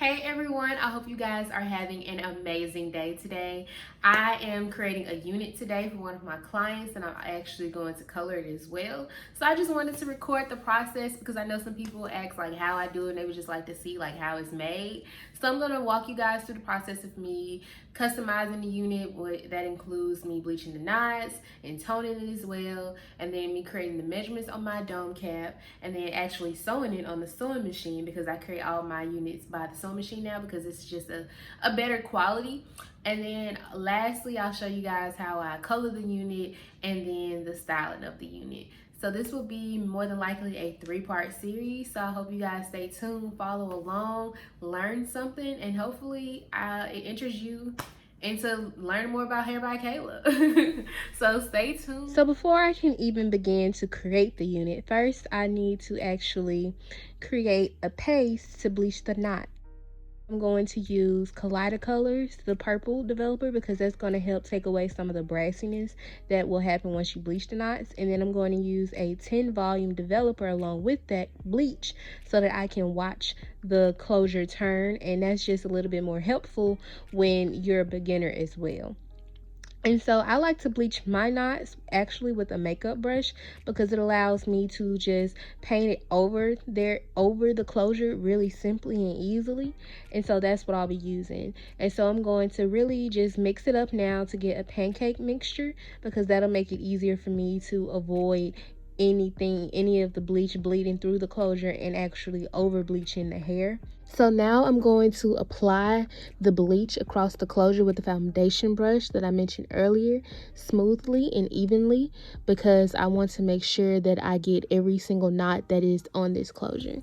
Hey everyone, I hope you guys are having an amazing day today. I am creating a unit today for one of my clients and I'm actually going to color it as well. So I just wanted to record the process because I know some people ask like how I do it and they would just like to see like how it's made. So I'm going to walk you guys through the process of me customizing the unit. That includes me bleaching the knots and toning it as well, and then me creating the measurements on my dome cap, and then actually sewing it on the sewing machine because I create all my units by the sewing machine now because it's just a better quality. And then lastly, I'll show you guys how I color the unit and then the styling of the unit. So this will be more than likely a 3-part series. So I hope you guys stay tuned, follow along, learn something, and hopefully it interests you into learning more about Hair by Kayla. So stay tuned. So before I can even begin to create the unit, first I need to actually create a paste to bleach the knot. I'm going to use Colors, the purple developer, because that's going to help take away some of the brassiness that will happen once you bleach the knots. And then I'm going to use a 10 volume developer along with that bleach so that I can watch the closure turn. And that's just a little bit more helpful when you're a beginner as well. And so I like to bleach my knots actually with a makeup brush because it allows me to just paint it over the closure really simply and easily. And so that's what I'll be using. And so I'm going to really just mix it up now to get a pancake mixture because that'll make it easier for me to avoid any of the bleach bleeding through the closure and actually over bleaching the hair. So now I'm going to apply the bleach across the closure with the foundation brush that I mentioned earlier, smoothly and evenly, because I want to make sure that I get every single knot that is on this closure.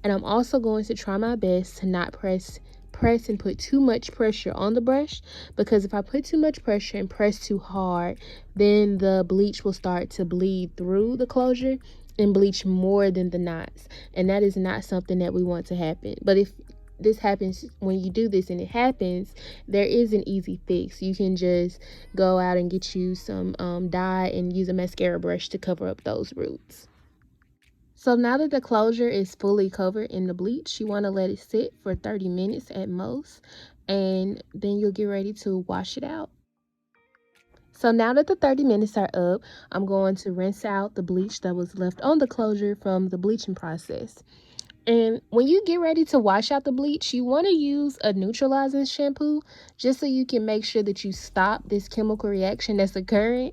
And I'm also going to try my best to not press and put too much pressure on the brush, because if I put too much pressure and press too hard, then the bleach will start to bleed through the closure and bleach more than the knots, and that is not something that we want to happen. But if this happens, when you do this and it happens, there is an easy fix. You can just go out and get you some dye and use a mascara brush to cover up those roots. So now that the closure is fully covered in the bleach, you want to let it sit for 30 minutes at most, and then you'll get ready to wash it out. So now that the 30 minutes are up, I'm going to rinse out the bleach that was left on the closure from the bleaching process. And when you get ready to wash out the bleach, you want to use a neutralizing shampoo just so you can make sure that you stop this chemical reaction that's occurring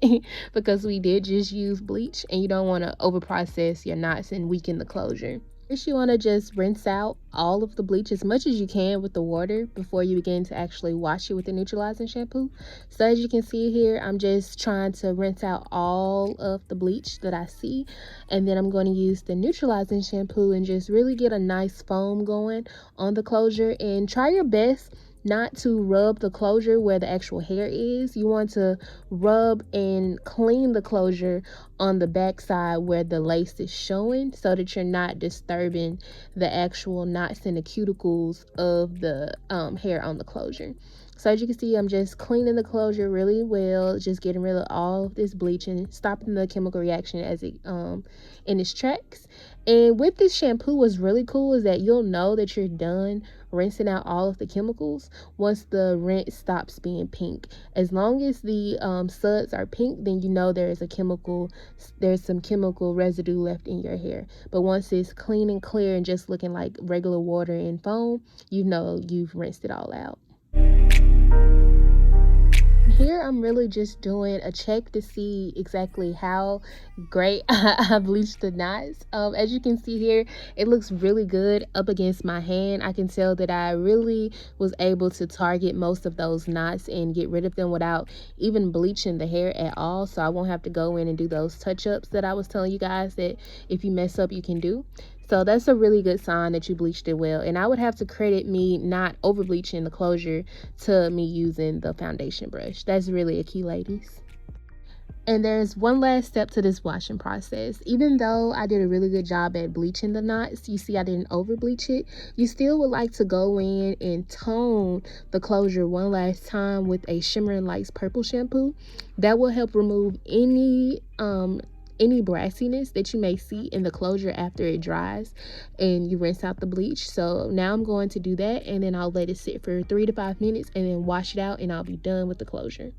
because we did just use bleach and you don't want to overprocess your knots and weaken the closure. First, you want to just rinse out all of the bleach as much as you can with the water before you begin to actually wash it with the neutralizing shampoo. So as you can see here, I'm just trying to rinse out all of the bleach that I see, and then I'm going to use the neutralizing shampoo and just really get a nice foam going on the closure. And try your best not to rub the closure where the actual hair is. You want to rub and clean the closure on the back side where the lace is showing so that you're not disturbing the actual knots and the cuticles of the hair on the closure. So as you can see, I'm just cleaning the closure really well, just getting rid of all of this bleach and stopping the chemical reaction as it in its tracks. And with this shampoo, what's really cool is that you'll know that you're done rinsing out all of the chemicals once the rinse stops being pink. As long as the suds are pink, then you know there's some chemical residue left in your hair. But once it's clean and clear and just looking like regular water and foam, you know you've rinsed it all out. Here I'm really just doing a check to see exactly how great I bleached the knots. As you can see here, it looks really good up against my hand. I can tell that I really was able to target most of those knots and get rid of them without even bleaching the hair at all. So I won't have to go in and do those touch-ups that I was telling you guys that if you mess up you can do. So that's a really good sign that you bleached it well. And I would have to credit me not over bleaching the closure to me using the foundation brush. That's really a key, ladies. And there's one last step to this washing process. Even though I did a really good job at bleaching the knots, you see I didn't over bleach it, you still would like to go in and tone the closure one last time with a Shimmering Lights purple shampoo. That will help remove any any brassiness that you may see in the closure after it dries and you rinse out the bleach. So now I'm going to do that, and then I'll let it sit for 3 to 5 minutes and then wash it out, and I'll be done with the closure.